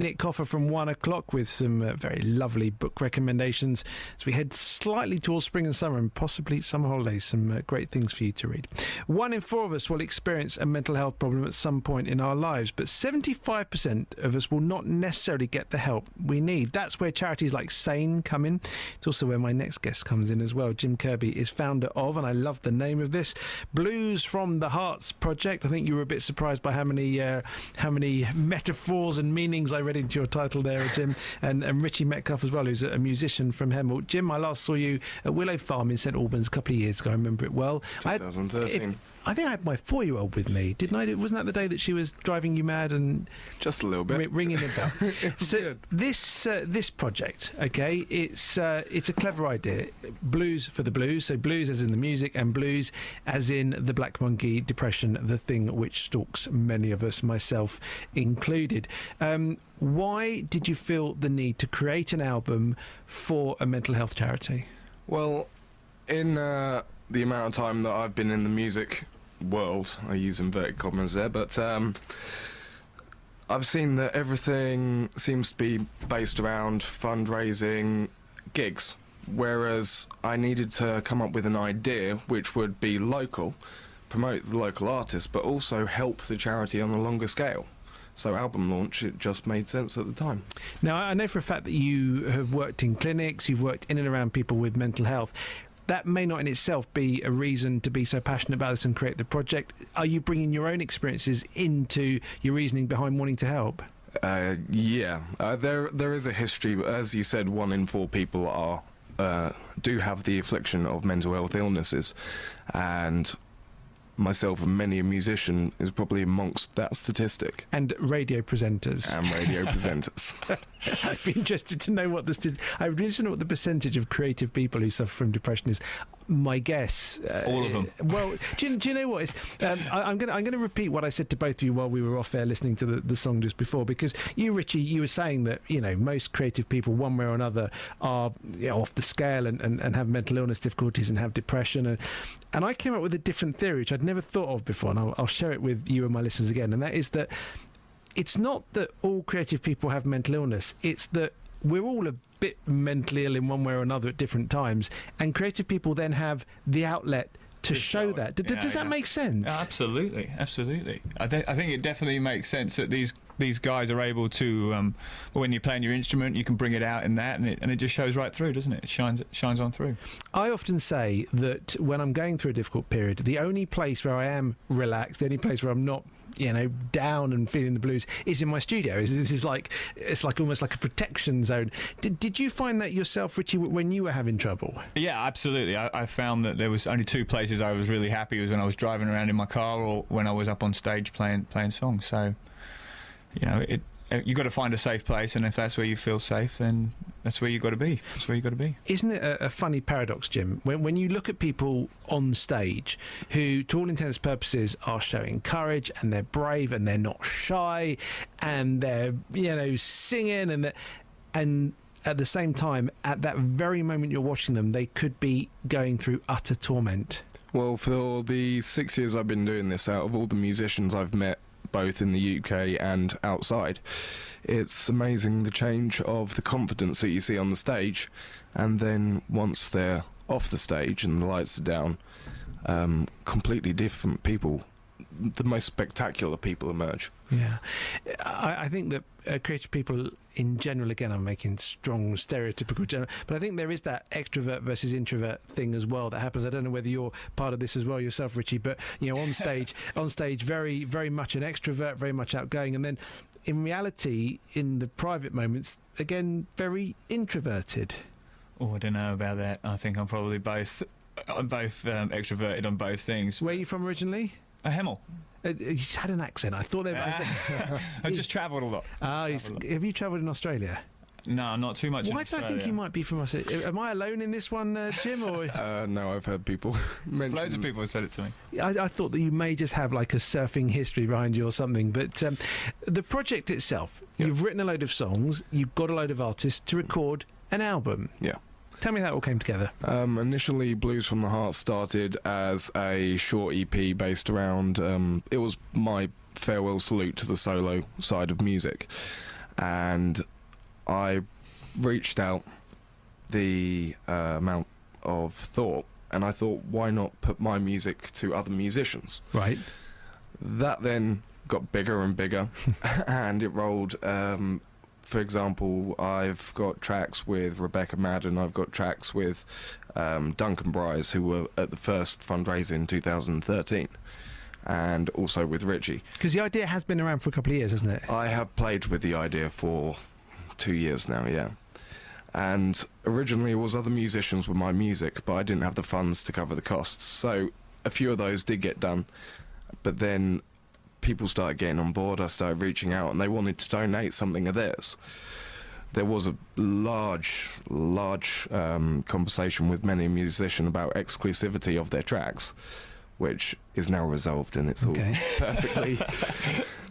Nick Coffer from 1 o'clock with some very lovely book recommendations as we head slightly towards spring and summer and possibly summer holidays. Some great things for you to read. 1 in 4 of us will experience a mental health problem at some point in our lives, but 75% of us will not necessarily get the help we need. That's where charities like Sane come in. It's also where my next guest comes in as well. Jim Kirby is founder of, and I love the name of this, Blues from the Herts project. I think you were a bit surprised by how many metaphors and meanings I read into your title there, Jim, and Richie Metcalfe as well, who's a musician from Hemel. Jim, I last saw you at Willow Farm in St Albans a couple of years ago. I remember it well. 2013. I think I had my 4-year-old with me, didn't I? Wasn't that the day that she was driving you mad and just a little bit ringing the bell? So this project, okay, it's a clever idea. Blues for the blues, so blues as in the music, and blues as in the Black Monkey depression, the thing which stalks many of us, myself included. Why did you feel the need to create an album for a mental health charity? Well, in the amount of time that I've been in the music world, I use inverted commas there, but I've seen that everything seems to be based around fundraising, gigs, whereas I needed to come up with an idea which would be local, promote the local artists, but also help the charity on a longer scale. So album launch, it just made sense at the time. Now, I know for a fact that you have worked in clinics, you've worked in and around people with mental health. That may not in itself be a reason to be so passionate about this and create the project. Are you bringing your own experiences into your reasoning behind wanting to help? Yeah. There is a history, but as you said, 1 in 4 people do have the affliction of mental health illnesses, and myself and many a musician is probably amongst that statistic. And radio presenters. I'd be interested to know what I'd be interested to know what the percentage of creative people who suffer from depression is. My guess, all of them. Well, do you know what? I'm going to repeat what I said to both of you while we were off air listening to the song just before, because you, Richie, you were saying that most creative people, one way or another, are off the scale and have mental illness difficulties and have depression, and I came up with a different theory which I'd never thought of before, and I'll share it with you and my listeners again, and that is that it's not that all creative people have mental illness, it's that we're all a bit mentally ill in one way or another at different times, and creative people then have the outlet to show that. Does that make sense? Absolutely. I think it definitely makes sense that these guys are able to, when you're playing your instrument, you can bring it out in that, and it just shows right through, doesn't it? It shines on through. I often say that when I'm going through a difficult period, the only place where I am relaxed, the only place where I'm not down and feeling the blues is in my studio. It's like almost like a protection zone. Did you find that yourself, Richie, when you were having trouble? Yeah, absolutely. I found that there was only 2 places I was really happy, was when I was driving around in my car or when I was up on stage playing songs. So, you've got to find a safe place, and if that's where you feel safe, then that's where you've got to be. Isn't it a funny paradox, Jim, when you look at people on stage who, to all intents and purposes, are showing courage and they're brave and they're not shy and they're, singing and at the same time, at that very moment you're watching them, they could be going through utter torment. Well, for the 6 years I've been doing this, out of all the musicians I've met, both in the UK and outside, it's amazing the change of the confidence that you see on the stage, and then once they're off the stage and the lights are down, completely different people, the most spectacular people emerge. Yeah, I think that creative people in general, again, I'm making strong stereotypical general, but I think there is that extrovert versus introvert thing as well that happens. I don't know whether you're part of this as well yourself, Richie, but on stage, very, very much an extrovert, very much outgoing, and then in reality, in the private moments, again, very introverted. Oh, I don't know about that. I think I'm probably both. I'm both extroverted on both things. Where are you from originally? Hemel. He's had an accent. I thought they. I just travelled a lot. Have you travelled in Australia? No, not too much. Why did I think you might be from Australia? Am I alone in this one, Jim? Or no, I've heard people mention. Loads of people have said it to me. I thought that you may just have like a surfing history behind you or something. But the project itself, you've written a load of songs, you've got a load of artists to record an album. Yeah. Tell me how it all came together. Initially, Blues from the Heart started as a short EP based around... it was my farewell salute to the solo side of music. and I reached out the amount of thought, and I thought, why not put my music to other musicians? Right. That then got bigger and bigger, and it rolled. For example, I've got tracks with Rebecca Madden, I've got tracks with Duncan Bryce, who were at the first fundraiser in 2013, and also with Richie. Because the idea has been around for a couple of years, hasn't it? I have played with the idea for 2 years now, yeah. And originally it was other musicians with my music, but I didn't have the funds to cover the costs. So a few of those did get done, but then people started getting on board, I started reaching out, and they wanted to donate something of theirs. There was a large conversation with many musicians about exclusivity of their tracks, which is now resolved, and it's all perfectly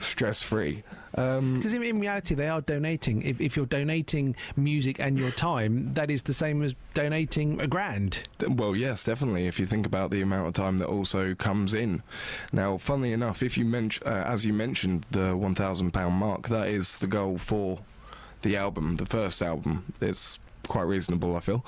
stress-free. Because in reality, they are donating. If you're donating music and your time, that is the same as donating £1,000. Well, yes, definitely, if you think about the amount of time that also comes in. Now, funnily enough, if you as you mentioned, the £1,000 mark, that is the goal for the album, the first album. It's quite reasonable, I feel.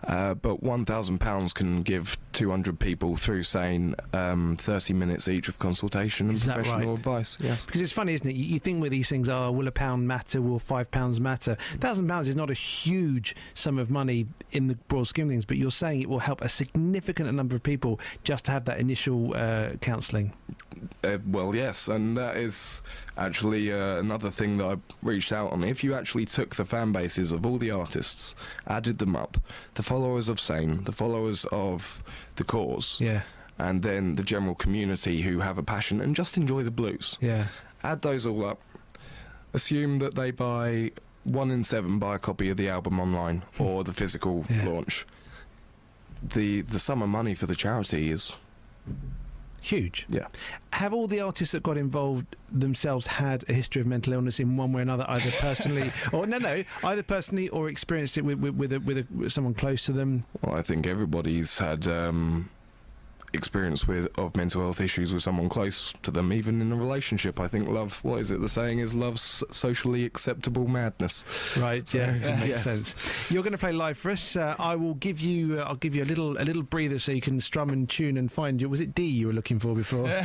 But £1,000 can give 200 people through saying 30 minutes each of consultation and professional advice. Yes. Because it's funny, isn't it? You think with these things, will a pound matter? Will £5 matter? £1,000 is not a huge sum of money in the broad scheme of things, but you're saying it will help a significant number of people just to have that initial counselling. Well, yes, and that is actually another thing that I reached out on. If you actually took the fan bases of all the artists, added them up, the followers of Sane, the followers of the cause, and then the general community who have a passion and just enjoy the blues, add those all up, assume that they buy 1 in 7 buy a copy of the album online or the physical launch. The sum of money for the charity is huge. Yeah. Have all the artists that got involved themselves had a history of mental illness in one way or another, either personally or either personally or experienced it with someone close to them? Well, I think everybody's had experience of mental health issues with someone close to them, even in a relationship. I think the saying is love's socially acceptable madness. Right, makes sense. You're going to play live for us. I'll give you a little breather so you can strum and tune and find was it D you were looking for before?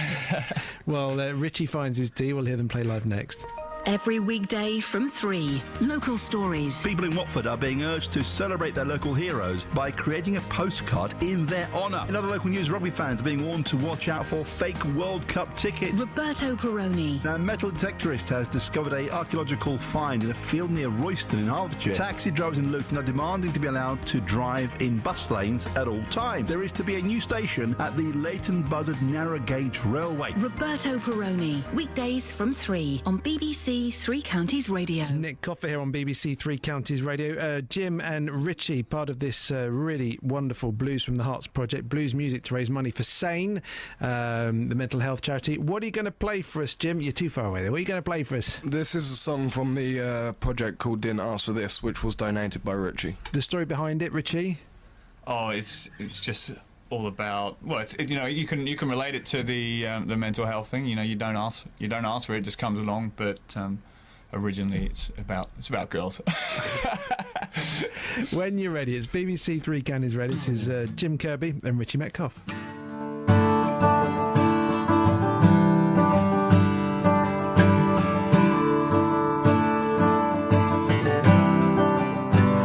Well, Richie finds his D. We'll hear them play live next. Every weekday from 3, local stories. People in Watford are being urged to celebrate their local heroes by creating a postcard in their honour. In other local news, rugby fans are being warned to watch out for fake World Cup tickets. Roberto Peroni. Now, a metal detectorist has discovered an archaeological find in a field near Royston in Hertfordshire. Taxi drivers in Luton are demanding to be allowed to drive in bus lanes at all times. There is to be a new station at the Leighton Buzzard Narrow Gauge Railway. Roberto Peroni. Weekdays from 3 on BBC Three Counties Radio. It's Nick Coffer here on BBC Three Counties Radio. Jim and Richie, part of this really wonderful Blues from the Hearts project, blues music to raise money for Sane, the mental health charity. What are you going to play for us, Jim? You're too far away there. What are you going to play for us? This is a song from the project called Didn't Ask For This, which was donated by Richie. The story behind it, Richie? Oh, it's just all about you can relate it to the mental health thing. You don't ask for it, just comes along. But originally it's about girls. When you're ready, it's BBC Three Counties ready. This is Jim Kirby and Richie Metcalfe.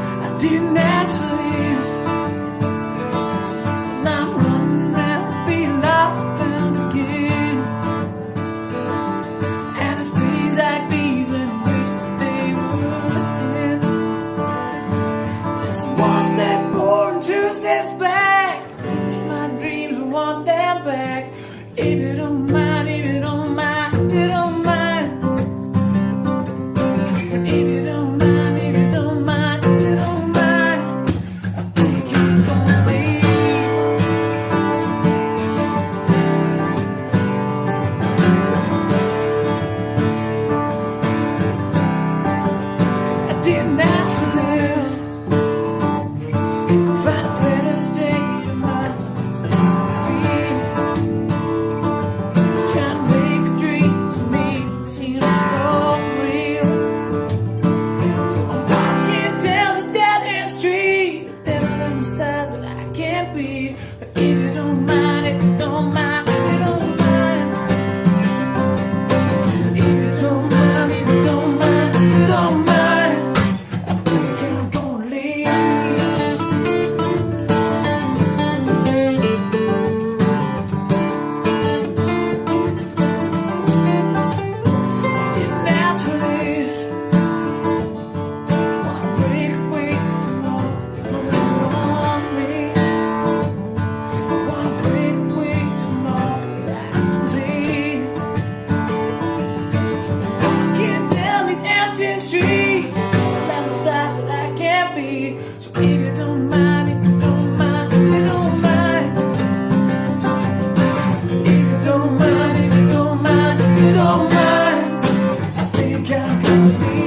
I didn't ask for this, and I'm running around being lost and found again. And it's days like these when I wish they would end. There's one step forward and 2 steps back. My dreams are one down back. If you don't mind, if you don't mind, if you don't mind. If you don't mind, if you don't mind, if you don't mind. I think you're gonna leave. I didn't ask for this. Find a better state of mind. Sense to feel. Trying to make a dream to me seem so real. me. So if you don't mind, if you don't mind, if you don't mind, if you don't mind, if you don't mind, if you don't mind, I think I'm gonna leave.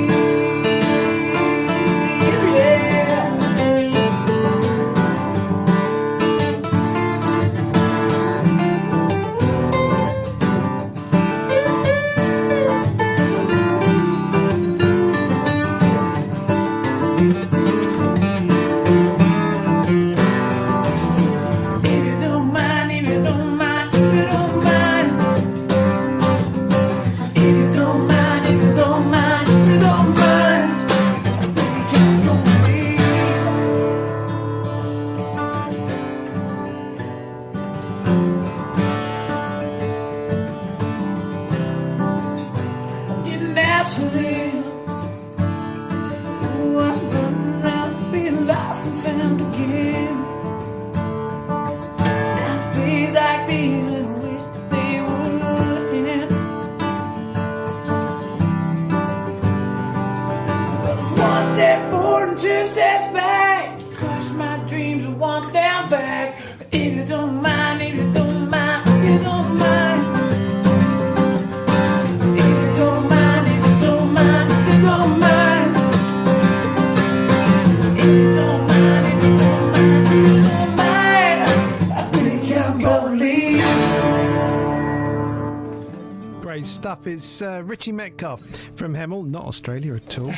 It's Richie Metcalfe from Hemel, not Australia at all.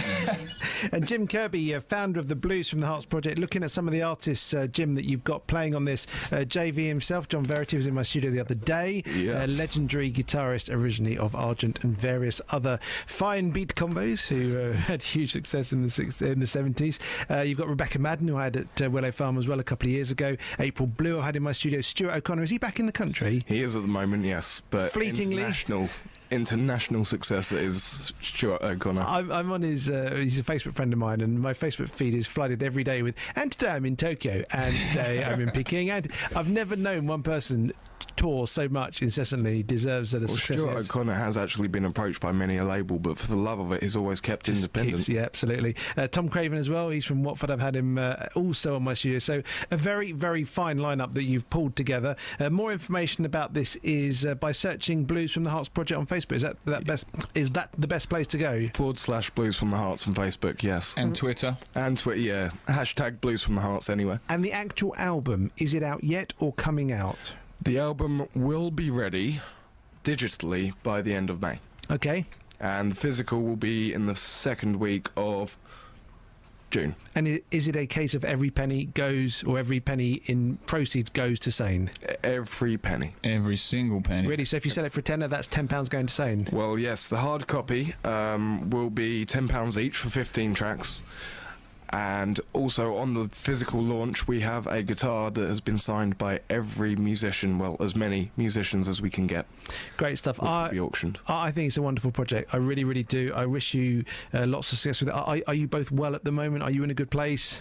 And Jim Kirby, founder of the Blues from the Hearts project, looking at some of the artists, Jim, that you've got playing on this. JV himself, John Verity, was in my studio the other day. Yes. Legendary guitarist originally of Argent and various other fine beat combos who had huge success in the 70s. You've got Rebecca Madden, who I had at Willow Farm as well a couple of years ago. April Blue, I had in my studio. Stuart O'Connor, is he back in the country? He is at the moment, yes. But fleetingly. International success is Stuart O'Connor. I'm on his, he's a Facebook friend of mine, and my Facebook feed is flooded every day with, and today I'm in Tokyo, and today I'm in Peking, and I've never known one person tour so much incessantly deserves the success. Stuart O'Connor has actually been approached by many a label, but for the love of it, he's always kept independent. Yeah, absolutely. Tom Craven as well, he's from Watford. I've had him also on my studio, so a very, very fine lineup that you've pulled together. More information about this is by searching Blues from the Hearts project on Facebook. Is that the best place to go? / Blues from the Hearts on Facebook, yes. And Twitter. And Twitter, yeah. # Blues from the Hearts anyway. And the actual album, is it out yet or coming out? The album will be ready digitally by the end of May. Okay. And the physical will be in the second week of June. And is it a case of every penny goes, or every penny in proceeds goes to Sane? Every penny. Every single penny. Really? So if you sell it for a tenner, that's £10 going to Sane? Well, yes. The hard copy will be £10 each for 15 tracks. And also on the physical launch, we have a guitar that has been signed by every musician, well, as many musicians as we can get. Great stuff. Which will be auctioned. I think it's a wonderful project. I really, really do. I wish you lots of success with it. Are you both well at the moment? Are you in a good place?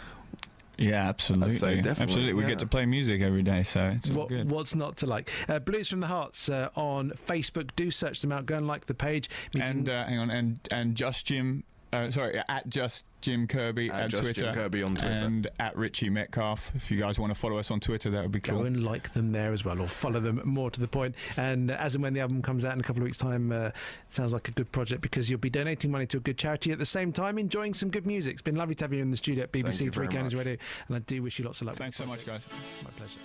Yeah, absolutely. I'd say definitely, absolutely. We get to play music every day, so it's all good. What's not to like? Blues from the Hearts on Facebook. Do search them out. Go and like the page. And hang on, and Just Jim. At Just Jim Kirby at Just Twitter. Jim Kirby on Twitter. And at Richie Metcalfe. If you guys want to follow us on Twitter, that would be cool. Go and like them there as well, or follow them, more to the point. And as and when the album comes out in a couple of weeks' time, it sounds like a good project, because you'll be donating money to a good charity at the same time, enjoying some good music. It's been lovely to have you in the studio at BBC Three Counties Radio, and I do wish you lots of luck. Thanks so much, guys. My pleasure.